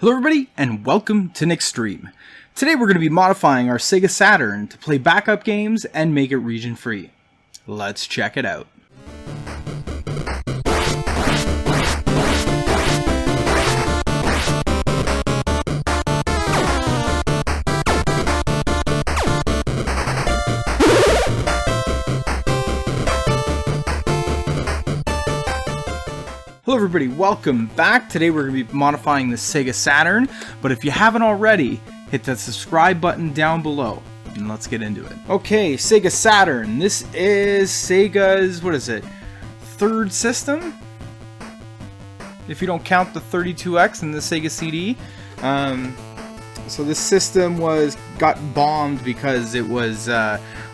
Hello everybody, and welcome to niXtreme. Today we're going to be modifying our Sega Saturn to play backup games and make it region free. Let's check it out. Hello everybody, welcome back. Today we're going to be modifying the Sega Saturn, but if you haven't already, hit that subscribe button down below, and let's get into it. Okay, Sega Saturn. This is Sega's, third system? If you don't count the 32X and the Sega CD. So this system got bombed because it was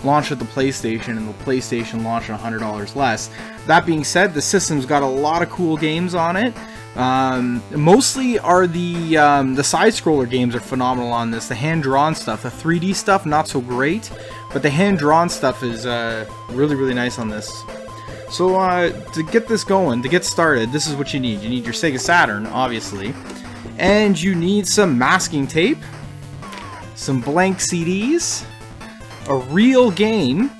launched at the PlayStation, and the PlayStation launched at $100 less. That being said, the system's got a lot of cool games on it. Mostly are the side-scroller games are phenomenal on this. The hand-drawn stuff, the 3D stuff, not so great, but the hand-drawn stuff is really, really nice on this. So to get this going, to get started, this is what you need. You need your Sega Saturn, obviously. And you need some masking tape, some blank CDs, a real game,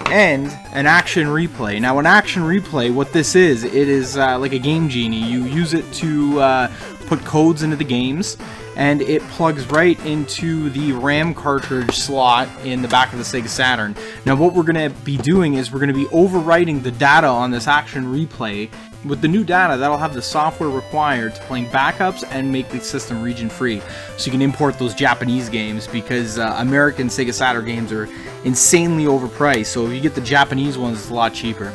and an action replay. Now, an action replay, what this is, it is like a Game Genie. You use it to put codes into the games, and it plugs right into the RAM cartridge slot in the back of the Sega Saturn. Now, what we're going to be doing is we're going to be overwriting the data on this action replay. With the new data, that'll have the software required to playing backups and make the system region free. So you can import those Japanese games, because American Sega Saturn games are insanely overpriced. So if you get the Japanese ones, it's a lot cheaper.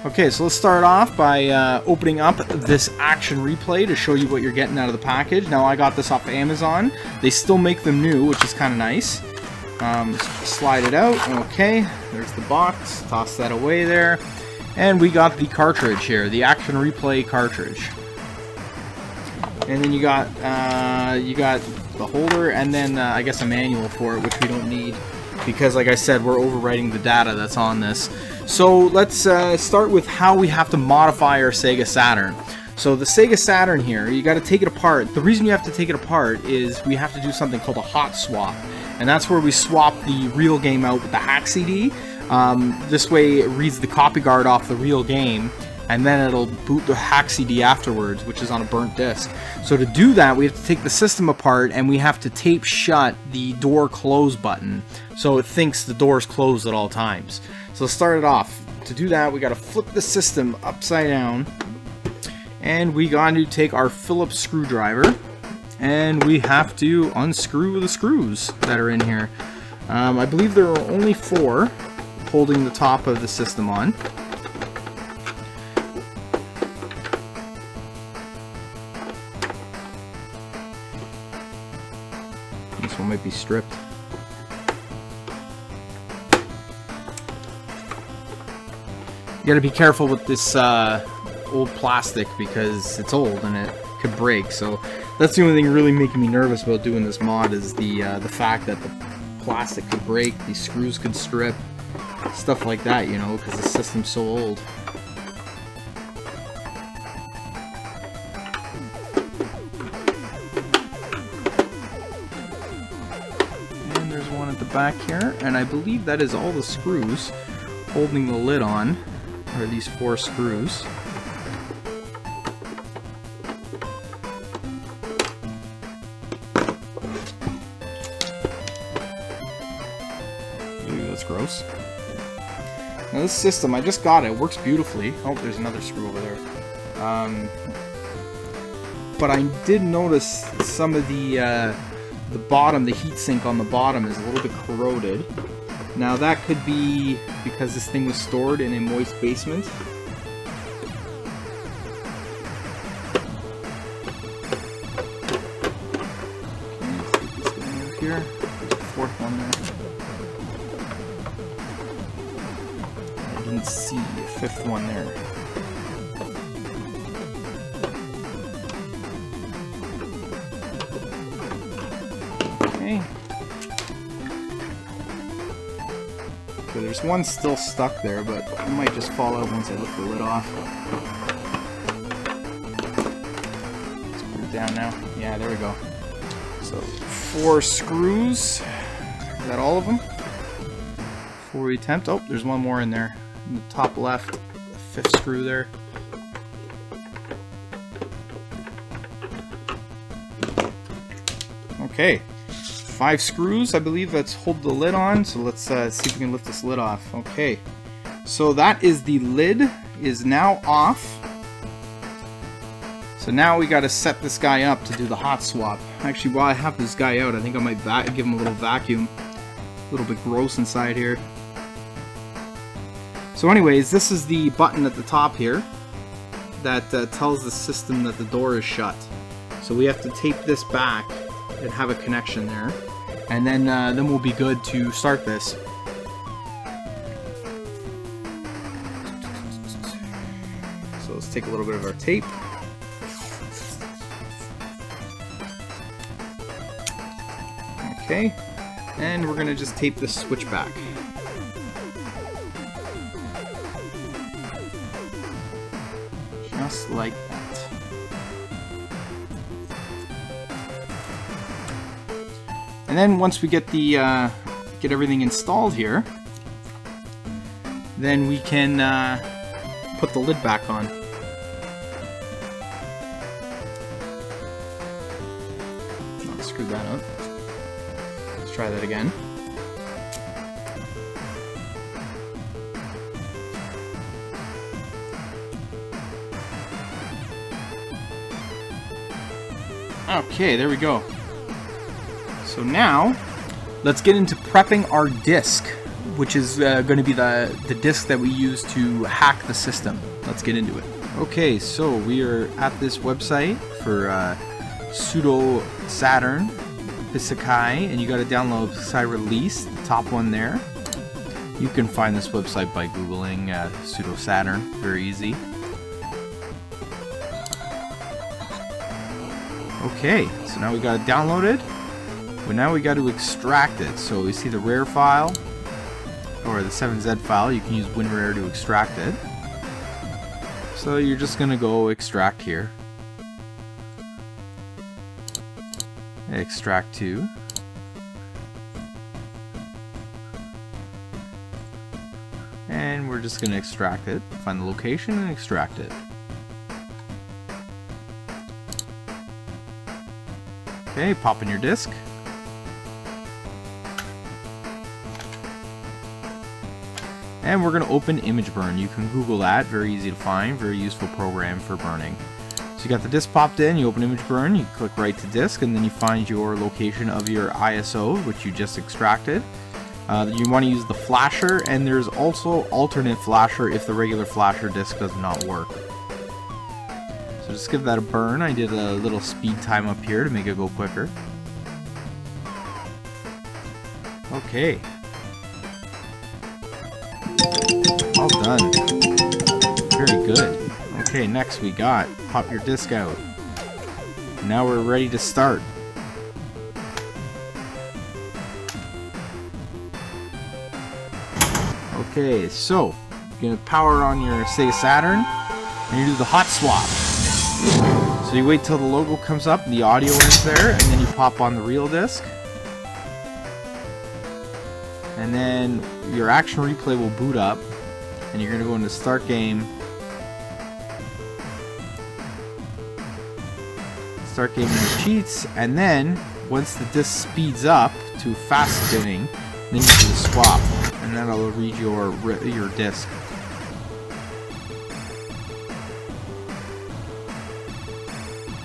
Okay, so let's start off by opening up this action replay to show you what you're getting out of the package. Now, I got this off of Amazon. They still make them new, which is kind of nice. Slide it out. Okay, there's the box. Toss that away there. And we got the cartridge here, the action replay cartridge. And then you got the holder, and then I guess a manual for it, which we don't need because, like I said, we're overwriting the data that's on this. So let's start with how we have to modify our Sega Saturn. So the Sega Saturn here, you got to take it apart. The reason you have to take it apart is we have to do something called a hot swap, and that's where we swap the real game out with the hack CD. This way it reads the copy guard off the real game, and then it'll boot the hack CD afterwards, which is on a burnt disc. So to do that, we have to take the system apart, and we have to tape shut the door close button so it thinks the door's closed at all times. So let's start it off. To do that, we got to flip the system upside down, and we got to take our Phillips screwdriver, and we have to unscrew the screws that are in here. I believe there are only 4 holding the top of the system on. This one might be stripped. You gotta be careful with this old plastic because it's old and it could break. So that's the only thing really making me nervous about doing this mod is the fact that the plastic could break, these screws could strip, stuff like that, you know, because the system's so old. And there's one at the back here, and I believe that is all the screws holding the lid on, are these 4 screws. Ooh, that's gross. Now this system, I just got it, works beautifully. Oh, there's another screw over there. But I did notice some of the bottom, the heatsink on the bottom is a little bit corroded. Now that could be because this thing was stored in a moist basement. Okay, let's get this guy out here. There's a 4th one there. I didn't see a 5th one there. Okay. So there's one still stuck there, but it might just fall out once I lift the lid off. It's pretty down now. Yeah, there we go. So 4 screws. Is that all of them? 4 we attempt. Oh, there's one more in there. In the top left, the 5th screw there. Okay. 5 screws, I believe, that's hold the lid on. So let's see if we can lift this lid off. Okay. So that is the lid is now off. So now we got to set this guy up to do the hot swap. Actually, while I have this guy out, I think I might give him a little vacuum. A little bit gross inside here. So anyways, this is the button at the top here that tells the system that the door is shut. So we have to tape this back and have a connection there. And then we'll be good to start this. So let's take a little bit of our tape. Okay, and we're gonna just tape this switch back. Just like that. And then once we get the get everything installed here, then we can put the lid back on. I'll screw that up. Try that again. Okay, there we go. So now, let's get into prepping our disk, which is going to be the disk that we use to hack the system. Let's get into it. Okay, so we are at this website for Sega Saturn. Psuedo, and you got to download Psuedo release, the top one there. You can find this website by googling Sega Saturn, very easy. Okay, so now we got it downloaded, but now we got to extract it. So we see the RAR file, or the 7Z file. You can use WinRAR to extract it. So you're just gonna go extract here. Extract to. And we're just going to extract it, find the location and extract it. Okay, pop in your disk. And we're going to open Image Burn. You can Google that, very easy to find, very useful program for burning. So you got the disk popped in, you open Image Burn, you click right to disk, and then you find your location of your ISO, which you just extracted. You want to use the flasher, and there's also alternate flasher if the regular flasher disk does not work. So just give that a burn. I did a little speed time up here to make it go quicker. Okay. All done. Very good. Okay, next we got pop your disk out. Now we're ready to start. Okay, so you're gonna power on your Sega Saturn and you do the hot swap. So you wait till the logo comes up and the audio is there, and then you pop on the real disc. And then your action replay will boot up, and you're gonna go into start game. Start gaming with cheats, and then once the disc speeds up to fast spinning, then you do the swap, and that'll read your disc.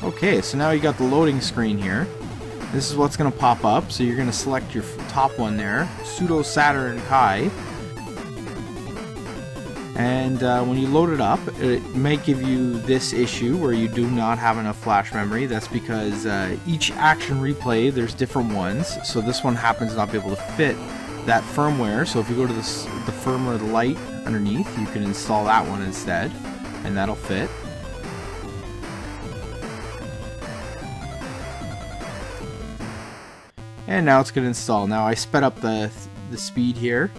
Okay, so now you got the loading screen here. This is what's going to pop up. So you're going to select your top one there, Sega Saturn Kai. And when you load it up, it may give you this issue where you do not have enough flash memory. That's because each action replay, there's different ones. So this one happens to not be able to fit that firmware. So if you go to the firmware light underneath, you can install that one instead, and that'll fit. And now it's going to install. Now I sped up the speed here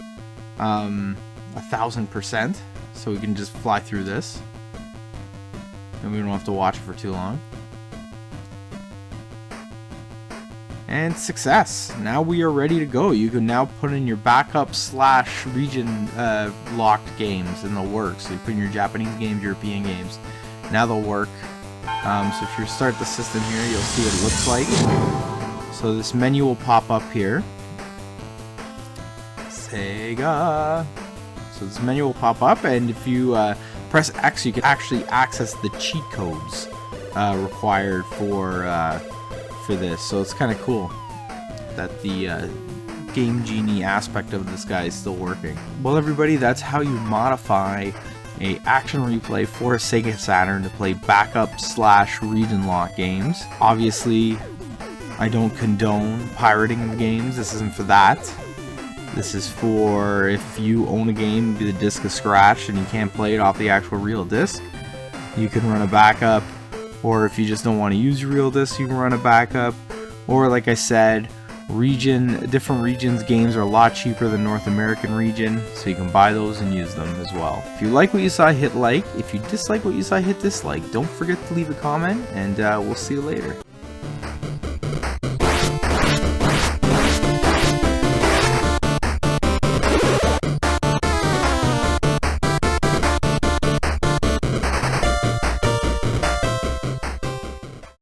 1000%, so we can just fly through this, and we don't have to watch it for too long. And success. Now we are ready to go. You can now put in your backup / region locked games and they'll work. So you put in your Japanese games, European games. Now they'll work. So if you start the system here, you'll see what it looks like. So this menu will pop up here. Sega. So this menu will pop up, and if you press X, you can actually access the cheat codes required for this. So it's kind of cool that the Game Genie aspect of this guy is still working. Well, everybody, that's how you modify a action replay for a Sega Saturn to play backup / region lock games. Obviously, I don't condone pirating games. This isn't for that. This is for if you own a game, the disc is scratched and you can't play it off the actual real disc, you can run a backup. Or if you just don't want to use your real disc, you can run a backup. Or like I said, different regions games are a lot cheaper than North American region, so you can buy those and use them as well. If you like what you saw, hit like. If you dislike what you saw, hit dislike. Don't forget to leave a comment, and we'll see you later.